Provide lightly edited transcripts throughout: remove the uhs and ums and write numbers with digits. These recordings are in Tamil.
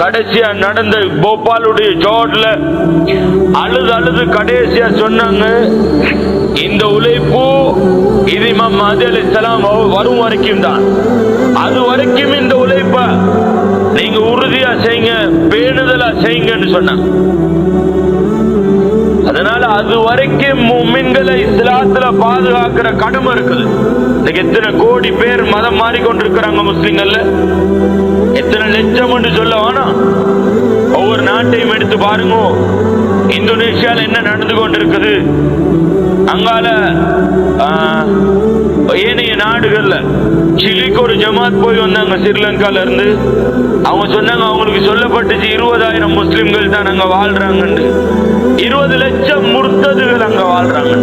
கடைசியா நடந்த போபாலுடைய ஜோட்ல அழுது கடைசியா சொன்னாங்க, இந்த உழைப்பு இது இமாம் மஹ்தி அலைஹிஸ்ஸலாம் வரும் வரைக்கும் தான். அது வரைக்கும் இந்த உழைப்ப நீங்க உறுதியா செய்யுங்க, பேணுதலா செய்யுங்கன்னு சொன்னாங்க. அதனால அது வரைக்கும் முஃமின்களை இஸ்லாத்துல பாதுகாக்கிற கடமை இருக்குது. இன்னைக்கு எத்தனை கோடி பேர் மதம் மாறிக்கொண்டிருக்கிறாங்க முஸ்லிம்கள்ல, எத்தனை லட்சம் என்று சொல்ல வேணாம். ஒவ்வொரு நாட்டையும் எடுத்து பாருங்க. இந்தோனேஷியால என்ன நடந்து கொண்டிருக்குது, அங்கால ஏனைய நாடுகள்ல சிலிக்கு ஒரு ஜமாத் போய் வந்தாங்க ஸ்ரீலங்கால இருந்து. அவங்க சொன்னாங்க, அவங்களுக்கு சொல்லப்பட்டுச்சு 20,000 முஸ்லிம்கள் தான் அங்க வாழ்றாங்க, 20 லட்சம் முர்த்ததுகள் அங்க வாழ்றாங்க.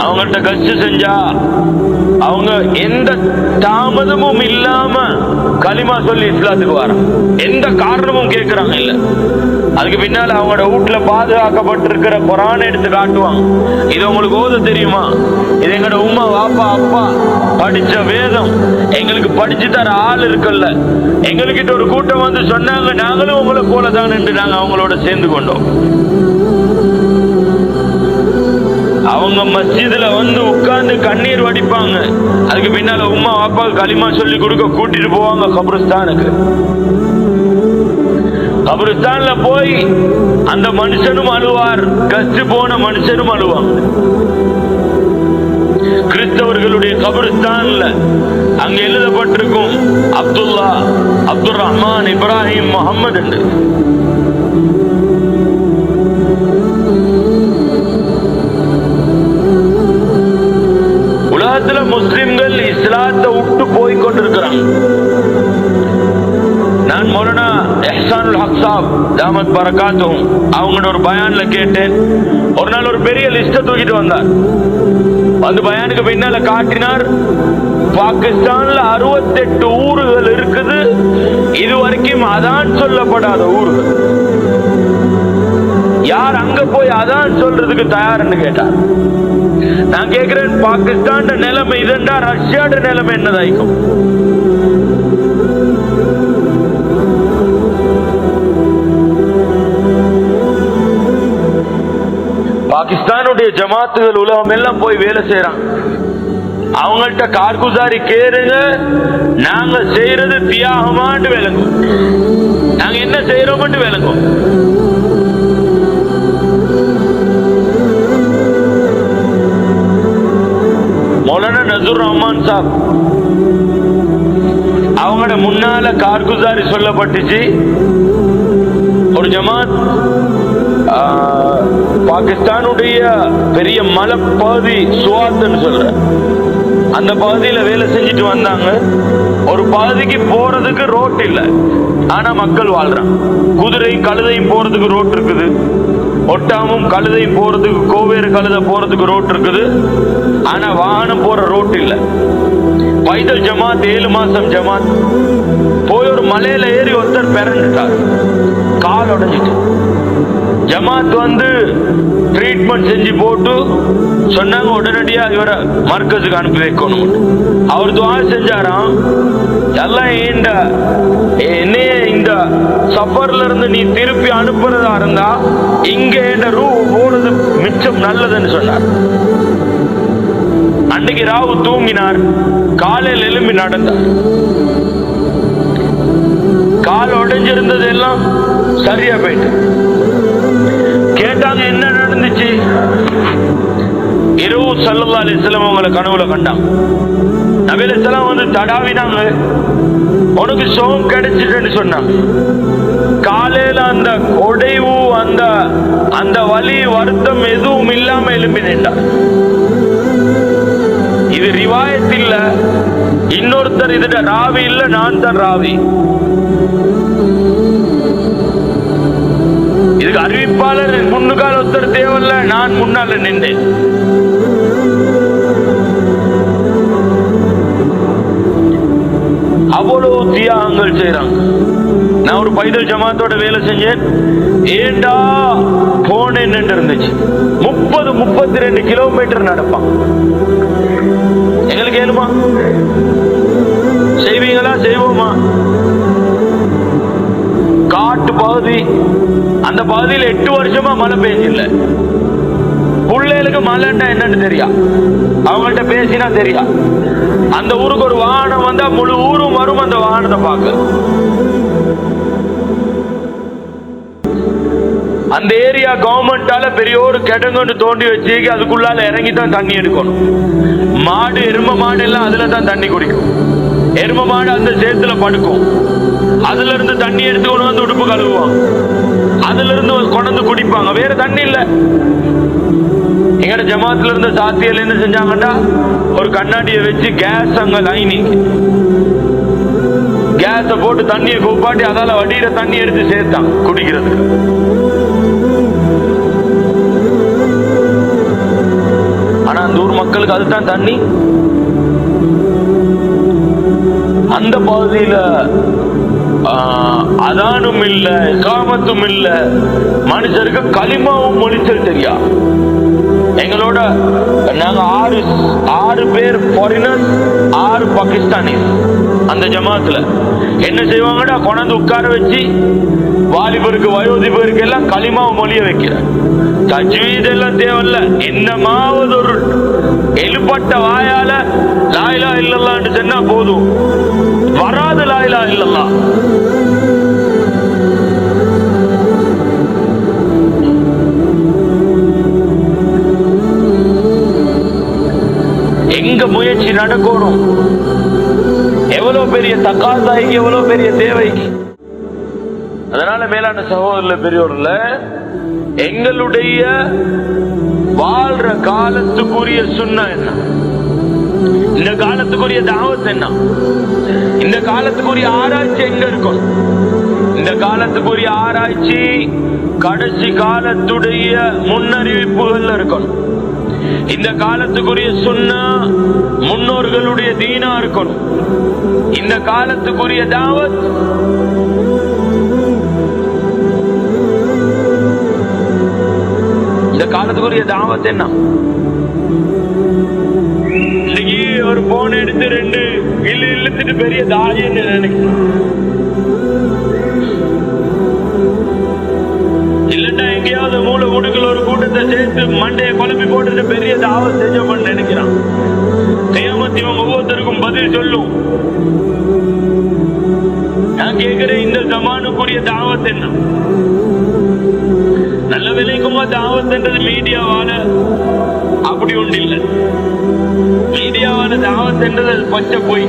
அவங்கள்ட்ட கஷ்ட செஞ்சா அவங்க எந்த தாமதமும் இல்லாம களிமா சொல்லி இஸ்லாத்துக்கு வராங்க, எந்த காரணமும் கேட்கறாங்க இல்ல. அதுக்கு பின்னால அவங்களோட வீட்டுல பாதுகாக்கப்பட்டிருக்கிற குர்ஆனை எடுத்து காட்டுவாங்க. இது உங்களுக்கு ஓத தெரியுமா? இது எங்களோட உம்மா வாப்பா அப்பா படிச்ச வேதம், எங்களுக்கு படிச்சு தர ஆள் இருக்குல்ல. எங்ககிட்ட ஒரு கூட்டம் வந்து சொன்னாங்க, நாங்களும் உங்களை போலதான் என்று நாங்க அவங்களோட சேர்ந்து கொண்டோம். அவங்க மஸ்ஜிதுல வந்து உட்கார்ந்து கண்ணீர் வடிப்பாங்க. அதுக்கு பின்னால உம்மா வாப்பாவுக்கு களிமா சொல்லி கொடுக்க கூட்டிட்டு போவாங்க கபருஸ்தானுக்கு. கபருஸ்தான்ல போய் அந்த மனுஷனும் அழுவார், கஷ்டு போன மனுஷனும் அழுவாங்க. கிறிஸ்தவர்களுடைய கபருஸ்தான்ல அங்க எழுதப்பட்டிருக்கும் அப்துல்லா, அப்துல் ரஹ்மான், இப்ராஹிம், முகமது என்று. உலகத்துல முஸ்லிம்கள் இஸ்லாத்தை விட்டு போய் கொண்டிருக்கிறாங்க. நான் மௌலானா இஹ்சானுல் ஹக் சாப் தாமத் பரகாத்துஹு அவங்களோட ஒரு பயான்ல கேட்டேன். ஒரு நாள் ஒரு பெரிய லிஸ்ட தூக்கிட்டு வந்தார். வந்து பயானுக்கு பின்னால காட்டினார், பாகிஸ்தான்ல 68 ஊர்கள் இருக்குது, இது வரைக்கும் அதான் சொல்லப்படாத ஊர்கள். யார் அங்க போய் அதான் சொல்றதுக்கு தயார்னு கேட்டார். நான் கேட்கிறேன், பாகிஸ்தான் நிலைமை இதெண்டா ரஷ்யாட நிலைமை என்னதாய்க்கும்? பாகிஸ்தானுடைய ஜமாத்துகள் உலகம் எல்லாம் போய் வேலை செய்யறாங்க. அவங்கள்ட்ட கார்குசாரி கேளுங்க, நாங்க செய்யறது தியாகமாட்டு விளங்கும், நாங்க என்ன செய்யறோம் விளங்கும். மௌலானா நசூர் ரஹ்மான் சாப் அவங்களோட முன்னால கார்குசாரி சொல்லப்பட்டுச்சு. ஒரு ஜமாத் பாகிஸ்தானுடைய பெரிய மலைப்பகுதி சுவாத்ன்னு சொல்ற அந்த பகுதியில வேலை செஞ்சுட்டு வந்தாங்க. ஒரு பகுதிக்கு போறதுக்கு ரோட் இல்லை, ஆனா மக்கள் வாழ்றாங்க. குதிரையும் கழுதையும் போறதுக்கு ரோட் இருக்குது, ஒட்டாமும் கழுதையும் போறதுக்கு, கோவேறு கழுதை போறதுக்கு ரோட் இருக்குது, ஆனா வாகனம் போற ரோட் இல்ல. பைதல் ஜமாத் 7 மாசம் ஜமாத் போய் ஒரு மலையில ஏறி ஒருத்தர் பிறந்துட்டார், கால் உடைஞ்சிட்டு. ஜமாத் வந்து ட்ரீட்மெண்ட் செஞ்சு போட்டு சொன்னாங்க, உடனடியா இவரை மர்கஸுக்கு அனுப்பி வைக்கணும். அவர் துஆ செஞ்சாராம், எல்லாம் என்னைய இந்த சஃபர்ல இருந்து நீ திருப்பி அனுப்புறதா இருந்தா இங்க என்ற ரூ போறது மிச்சம் நல்லதுன்னு சொன்னார். அன்னைக்கு ராவு தூங்கினார், காலையில் எழும்பி நடந்தார். கால் உடைஞ்சிருந்தது எல்லாம் சரியா போயிட்டு. கேட்டாங்க, என்ன நடந்துச்சு? இரவு ஸல்லல்லாஹு அலைஹி வஸல்லம் அவங்களை கனவுல கண்டாங்க. நபி அலைஹிஸ்ஸலாம் வந்து தடாவினாங்க, உனக்கு சுகம் கிடைச்சிட்டுன்னு சொன்னாங்க. காலையில அந்த உடைவு, அந்த வலி வருத்தம் எதுவும் இல்லாம எழுப்பி நின்றார். இது ரிவாயத் இல்ல, இன்னொருத்தர் இதுட ராவி இல்ல, நான் தான் ராவி. இதுக்கு அறிவிப்பாளர் முன்னுக்கால ஒருத்தர் தேவையில்ல, நான் முன்னால நின்றேன். அவ்வளவு தியாகங்கள் செய்யறாங்க. நான் ஒரு பைதல் ஜமாத்தோட வேலை செஞ்சேன். ஏண்டா போனேன் இருந்துச்சு. 30-32 கிலோமீட்டர் நடப்பான். எங்களுக்கு ஏழுமா? செய்வீங்களா? பகுதி, அந்த பகுதியில் 8 வருஷமா மழை பெய்யல. பிள்ளைகளுக்கு மழைன்னா என்னன்னு தெரியா, அவங்கள்ட்ட பேசினா தெரியா. அந்த ஊருக்கு ஒரு வாகனம் வந்தா முழு ஊரும் வரும் அந்த வாகனத்தை பார்க்க. அந்த ஏரியா கவர்மெண்டால பெரிய ஒரு கிடங்கு தோண்டி வச்சு அதுக்குள்ளால இறங்கி தான் தண்ணி எடுக்கணும். மாடு, எரும மாடு எல்லாம் அதுல தான் தண்ணி குடிக்கும். எரும மாடு அந்த சேத்துல படுக்கும். அதுல இருந்து தண்ணி எடுத்து கொண்டு வந்து உடுப்பு கழுவுவாங்க. அதுல இருந்து கொண்டு குடிப்பாங்க. வேற தண்ணி இல்ல. எங்கட ஜமாத்துல இருந்த சாத்தியல் என்ன செஞ்சாங்கன்னா, ஒரு கண்ணாடியை வச்சு கேஸ், அங்க லைனிங் கேஸ போட்டு தண்ணியை கூப்பாட்டி அதால வடிகிற தண்ணி எடுத்து சேர்த்தான் குடிக்கிறதுக்கு. ஆனா அந்த ஊர் மக்களுக்கு அதுதான் தண்ணி. அந்த பகுதியில அதானும் இல்ல, இகாமத்தும் இல்ல, மனுஷருக்கு களிமாவும் மொழிச்சல் தெரியா. எங்களோட நாங்க 6 பேர் ஃபாரினர்ஸ், 6 பாகிஸ்தானிஸ். அந்த ஜமாத்துல என்ன செய்வாங்கடா, கொண்டாந்து உட்கார வச்சு வாலிபருக்கு வயோதிபருக்கு எல்லாம் களிமாவும் மொழிய வைக்கிற. தஜ்வீத் எல்லாம் தேவையில்ல. என்னமாவது ஒரு எழுப்பட்ட வாயால லா இலாஹ இல்லல்லாஹ்னு சொன்னா போதும். வராது லா இலாஹ இல்லல்லாஹ். எங்க முயற்சி நடக்கணும், எவ்வளவு பெரிய தக்காசாய்க்கு, எவ்வளவு பெரிய தேவைக்கு. அதனால மேலான சகோதரர்ல, பெரியோர்ல, எங்களுடைய வாழ்ற காலத்துக்குரிய சுன்னா என்ன, இந்த காலத்துக்குரிய தாவத் என்ன, இந்த காலத்துக்குரிய ஆராய்ச்சி எங்க இருக்கும். இந்த காலத்துக்குரிய ஆராய்ச்சி கடைசி காலத்துடைய முன்னறிவிப்புகள் இருக்கணும். இந்த காலத்துக்குரிய சுன்னா முன்னோர்களுடைய தீனா இருக்கணும். இந்த காலத்துக்குரிய தாவத் இந்த காலத்துக்குரிய தாவத் என்ன? இன்னைக்கு ஒரு போன் எடுத்து 2 இழுத்துட்டு பெரிய தாயின்னு நினைக்கிறேன். இல்லட்டா எங்கேயாவது மூளை முடுக்கல ஒரு கூட்டத்தை சேர்த்து மண்டையை குழப்பி போட்டு பெரிய தாவத் செஞ்சோம்னு நினைக்கிறான். கியாமத் இவங்க ஒவ்வொருத்தருக்கும் பதில் சொல்லும். நான் கேட்கிறேன், இந்த ஜமானுக்குரிய தாவத் என்ன? நல்ல விலைக்குமா தாவத் என்றது மீடியாவால அப்படி ஒன்று இல்லை. மீடியாவால தாவத் என்றது பச்சை போய்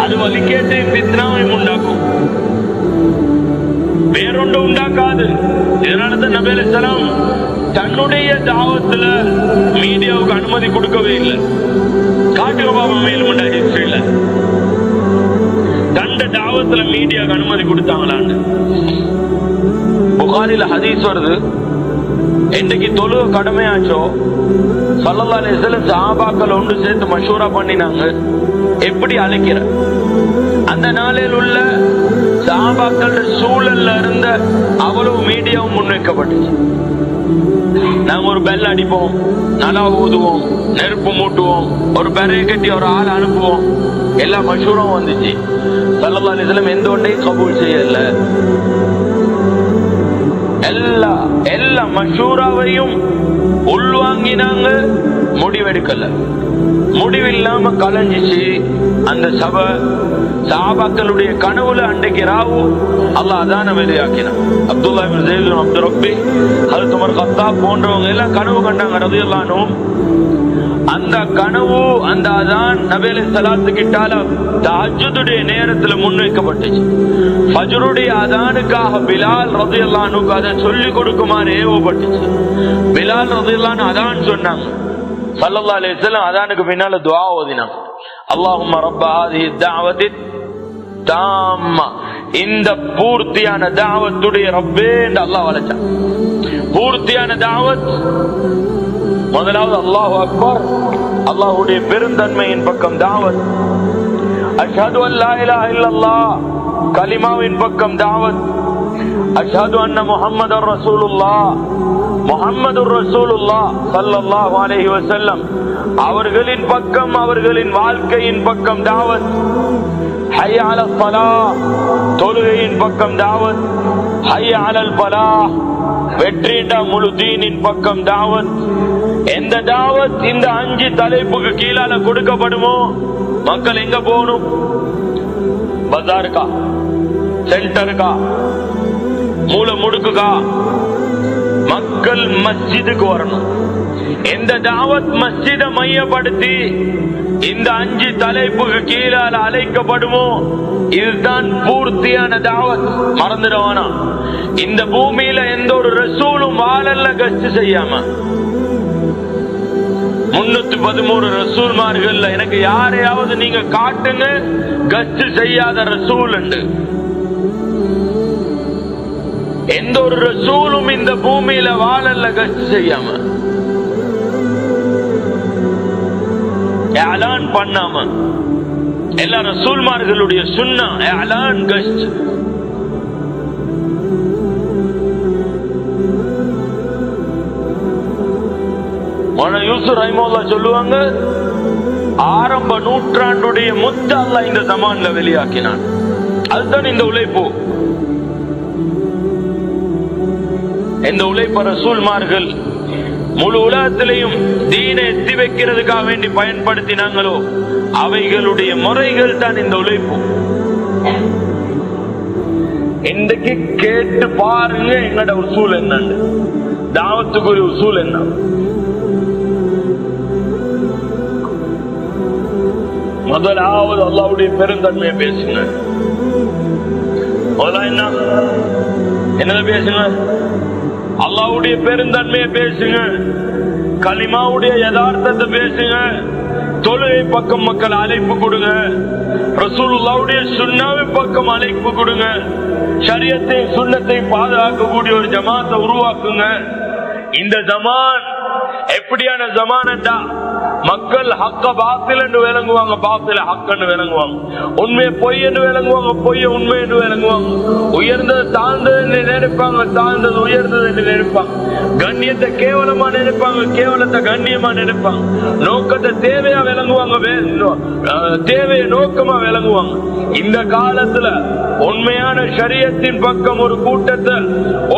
அது வலிக்கேட்டு பித்னாவையும் உண்டாக்கும், வேறொன்று உண்டாக்காது. இதனாலதான் நபி அலைஹிஸ்ஸலாம் தன்னுடைய தாவத்துல மீடியாவுக்கு அனுமதி கொடுக்கவே இல்லை. காட்டுக பாபா மேலும் ஹிஸ்டரியில தண்ட தாவத்துல மீடியாவுக்கு அனுமதி கொடுத்தாங்களான்னு புகாரில ஹதீஸ் வருது. என்னைக்கு தொழுகை கடமையாச்சோ ஸல்லல்லாஹு அலைஹி வஸல்லம் சஹாபாக்கள் ஒன்று சேர்த்து மஷூரா பண்ணினாங்க, எப்படி அழைக்கிற. அந்த நாளில் உள்ள சஹாபாக்கள் சூழல்ல இருந்த அவ்வளவு மீடியாவும் முன்வைக்கப்பட்டுச்சு. நாங்க ஒரு பெல் அடிப்போம், நல்லா ஊதுவோம், நெருப்பு மூட்டுவோம், ஒரு பெரையை கட்டி ஒரு ஆள் அனுப்புவோம், எல்லா மஷூரும் வந்துச்சு. ஸல்லல்லாஹு அலைஹி வஸல்லம் எந்த ஒன்றையும் கபூல் செய்யல. எல்லா மஷூராவையும் உள்வாங்கினாங்க, முடிவெடுக்கல. முடிவில்லாம கலைஞ்சிச்சு அந்த சபை. சஹாபாக்களுடைய கனவுல அன்றைக்கு ராவு அல்லாஹ் அதான வெளியாக்கினான். அப்துல்லா இப்னு ஸைத் அப்து ரப்பி, ஹஜ்ரத் உமர் கத்தாப் போன்றவங்க எல்லாம் கனவு கண்டாங்க ரலியல்லாஹு அன்ஹும். அந்த கனவு, அந்த அதான் நபி அலைஹிஸ்ஸலாத்து கிட்டால தஹஜ்ஜுடைய நேரத்துல முன்வைக்கப்பட்டுச்சு. ஃபஜ்ருடைய அதானுக்காக பிலால் ரலியல்லாஹு அன்ஹு அதை சொல்லிக் கொடுக்குமாறு ஏவப்பட்டுச்சு. பிலால் ரலியல்லாஹு அன்ஹு அதான் சொன்னாங்க. ஸல்லல்லாஹு அலைஹி வஸல்லம் அதானுக்கு பின்னால துஆ ஓதினாங்க. அல்லாஹும்ம ரப்ப ஹாதிஹி தஅவத்தி தாம்மா, இந்த பூர்த்தியான தாவத்துடைய ரப்பே என்று அல்லாஹ் வளைச்சான். பூர்த்தியான தாவத் முதலாவது அல்லாஹு அக்பர், அல்லாஹ்வுடைய பெருந்தன்மையின் பக்கம் தாவத். அஷ்ஹது அன் லா இலாஹ இல்லல்லாஹ், கலிமாவின் பக்கம் தாவத். அஷ்ஹது அன்ன முஹம்மதர் ரசூலுல்லாஹ், முஹம்மதுர் ரசூலுல்லாஹ் ஸல்லல்லாஹு அலைஹி வஸல்லம் அவர்களின் பக்கம், அவர்களின் வாழ்க்கையின் பக்கம் தாவத். ஹய்ய அலஸ் ஸலாஹ், தொழுகையின் பக்கம் தாவத். ஹய்ய அலல் ஃபலாஹ், வெற்றிடா முழு தீனின் பக்கம் தாவத். எந்த தாவத் இந்த 5 தலைப்புக்கு கீழால கொடுக்கப்படுமோ மக்கள் எங்க போகணும்? பஜாருக்கா, சென்டருக்கா, மூல முடுக்குக்கா? மக்கள் மஸ்ஜிதுக்கு வரணும். எந்த தாவத் மஸ்ஜிதை மையப்படுத்தி இந்த 5 தலைப்புக்கு கீழால அழைக்கப்படுமோ இதுதான் பூர்த்தியான தாவத். மறந்துடுவானா? இந்த பூமியில எந்த ஒரு ரசூலும் வாழல்ல கஸ்ட் செய்யாம. 313 ரசூல்மார்கள், எனக்கு யாரையாவது நீங்க காட்டுங்க கஸ்ட் செய்யாத ரசூல் உண்டு. எந்த ஒரு ரசூலும் இந்த பூமியில வாழல்ல கஸ்ட் செய்யாம, ஏலான் பண்ணாம. எல்லா ரசூல்மார்களுடைய சுன்னா ஏலான் கஸ்ட். யூசுப் ரஹிமஹுல்லாஹ் சொல்லுவாங்க, ஆரம்ப நூற்றாண்டுடைய முத்த அல்லாஹ் இந்த ஜமான்ல வெளியாக்கினான். அதுதான் இந்த உழைப்பு. இந்த உழைப்ப ரசூல்மார்கள் முழு உலகத்திலையும் தீனை எத்தி வைக்கிறதுக்காக வேண்டி பயன்படுத்தினாங்களோ அவைகளுடைய முறைகள் தான் இந்த உழைப்பு. இன்றைக்கு கேட்டு பாருங்க எங்கட உசூல் என்னன்னு, தாவத்துக்குரிய உசூல் என்ன. முதலாவது அல்லாஹ்வுடைய பெருந்தன்மையை பேசுங்க. என்ன பேசுங்க? அல்லாஹ்வுடைய பெருந்தன்மையை பேசுங்க. கலிமாவுடைய யதார்த்தத்தை பேசுங்க. தொழுகை பக்கம் மக்கள் அழைப்பு கொடுங்க. ரசூலுல்லாஹ்வுடைய சுன்னாவின் பக்கம் அழைப்பு கொடுங்க. ஷரியத்தை சுன்னத்தை பாதுகாக்கக்கூடிய ஒரு ஜமாத்தை உருவாக்குங்க. இந்த ஜமான் எப்படியான ஜமான் என்றா, மக்கள் ஹக்க பாத்தில் என்று விளங்குவாங்க, பாத்தில ஹக்கன்னு விளங்குவாங்க. உண்மையை பொய் என்று விளங்குவாங்க, பொய்ய உண்மை என்று விளங்குவாங்க. உயர்ந்தது தாழ்ந்தது என்று நினைப்பாங்க, தாழ்ந்தது உயர்ந்தது என்று நினைப்பாங்க. கண்ணியத்தை கேவலமா நினைப்பாங்க, கேவலத்தை கண்ணியமா நினைப்பாங்க. நோக்கத்தை தேவையா விளங்குவாங்க, தேவையை நோக்கமா விளங்குவாங்க. இந்த காலத்துல உண்மையான ஷரியத்தின் பக்கம் ஒரு கூட்டத்தை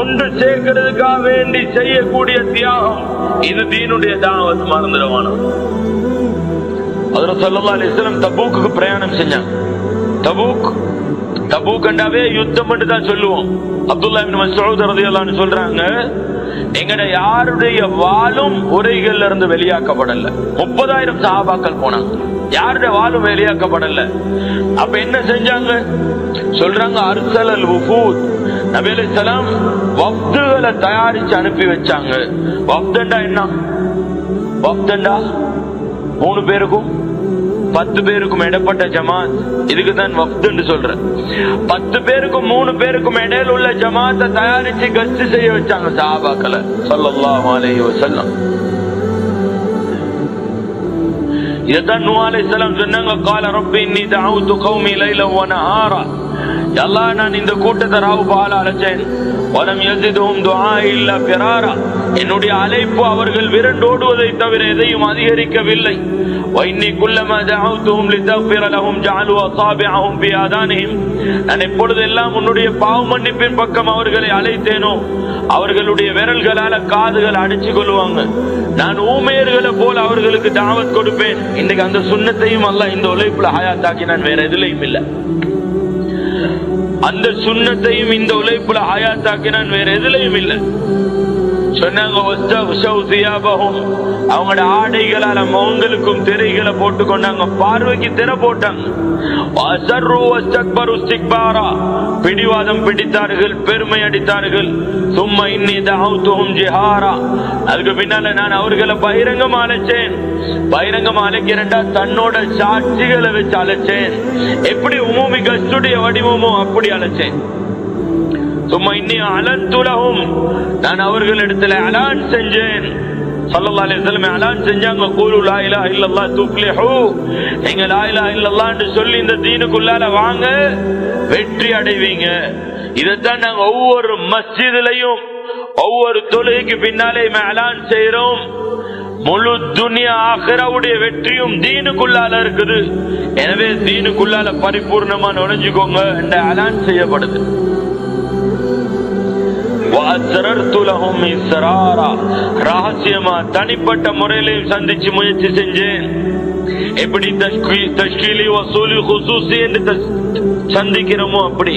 ஒன்று சேர்க்கிறதுக்காக வேண்டி செய்யக்கூடிய தியாகம் இது தீனுடைய தாவத். மறந்துடுவான ஹஜ்ரத் ஸல்லல்லாஹு அலைஹி வஸல்லம் தபூக்கு பிரயாணம் செஞ்சாங்க. தபூக் என்றாவே யுத்தம் என்று தான் சொல்லுவோம். அப்துல்லாஹ் இப்னு மஸ்ஊத் ரலியல்லாஹு அன்ஹு சொல்றாங்க, எங்கட யாருடைய வாளும் உரைகள்ல இருந்து வெளியாக்கப்படல. 30,000 சஹாபாக்கள் போனாங்க, யாருடைய வாளும் வெளியாக்கப்படல. அப்ப என்ன செஞ்சாங்க சொல்றாங்க, அர்சலல் வஃபூத், நபி அலைஹிஸ்ஸலாம் வஃப்துகளை தயாரிச்சு அனுப்பி வச்சாங்க. வஃப்துண்டா என்ன? வஃப்துண்டா 3 பேருக்கும் 10 பேருக்கும் இடப்பட்ட ஜமாத். இதுக்குதான் வஃப்துன்னு சொல்றேன். 10 பேருக்கும் 3 பேருக்கும் இடையில உள்ள ஜமாத்தை தயாரிச்சு கஸ்ட் செய்ய வச்சாங்க சஹாபாக்களை ஸல்லல்லாஹு அலைஹி வஸல்லம். இதைத்தான் நூஹ் அலைஹிஸ்ஸலாம் சொன்னாங்க, قال رب اني دعوت قومي ليلا ونهارا. அல்லாஹ், நான் இந்த கூட்டத்தை ராவு பகல அழைச்சேன். வலம் யஸிதுஹும் துஆஇ இல்லா ஃபிராரா. என்னுடைய அழைப்பு அவர்கள் விரண்டோடுவதை தவிர எதையும் அதிகரிக்கவில்லை. وإني كلما دعوتهم لتغفر لهم جعلوا أصابعهم في آذانهم. நான் எப்பொழுதெல்லாம் உன்னுடைய பாவ மன்னிப்பின் பக்கம் அவர்களை அழைத்தேனோ அவர்களுடைய விரல்களால காதுகள் அடிச்சு கொள்வாங்க. நான் ஊமையர்களை போல் அவர்களுக்கு தாவத் கொடுப்பேன். இன்றைக்கு அந்த சுன்னத்தையும் அல்லாஹ் இந்த உழைப்புல ஹயாத்தாக்கி நான் வேற எதுலையும் இல்லை. அந்த சுன்னத்தையும் இந்த உழைப்புல ஹயாத்தாக்கினான், வேற எதுலையும் இல்லை. சொன்னாங்க, அவங்களோட ஆடைகளால முகங்களுக்கும் திரைகளை போட்டு கொண்டாங்க, பார்வைக்கு திரை போட்டாங்க. பிடிவாதம் பிடித்தார்கள், பெருமை அடித்தார்கள். சும்மா இன்னி தஅவுதுஹும் ஜிஹாரா. அதுக்கு பின்னால நான் அவர்களை பகிரங்கமா அழைச்சேன். பகிரங்கமா அழைக்கிறேன்டா தன்னோட சாட்சிகளை வச்சு அழைச்சேன். எப்படி உமூமி கஸ்டுடைய வடிவமோ அப்படி அழைச்சேன். சும்மா இன்னி அலன்துலஹும், நான் அவர்களிடத்துல அலான் செஞ்சேன். ஸல்லல்லாஹு அலைஹி வஸல்லம் அலான் செஞ்சாங்க, கூலு லா இலாஹ இல்லல்லாஹ் துஃப்லிஹு. நீங்க லா இலாஹ இல்லல்லாஹ் என்று சொல்லி இந்த தீனுக்குள்ளால வாங்க, வெற்றி அடைவீங்க. இதைத்தான் நாங்க ஒவ்வொரு மஸ்ஜிதிலையும் ஒவ்வொரு தொழுகைக்கு பின்னாலே அலான் செய்யறோம். முழு துனியா ஆகிராவுடைய வெற்றியும் தீனுக்குள்ளால இருக்குது. எனவே தீனுக்குள்ளால பரிபூர்ணமா நுழைஞ்சுக்கோங்க என்ற அலான் செய்யப்படுது. அஸ்ரர்து லஹும் இஸ்ராரா, ரகசியமா தனிப்பட்ட முறையிலே சந்திச்சு முயற்சி செஞ்சேன். எப்படி தஷ்கீலி வசூலி குசூசி என்று சந்திக்கிறோமோ அப்படி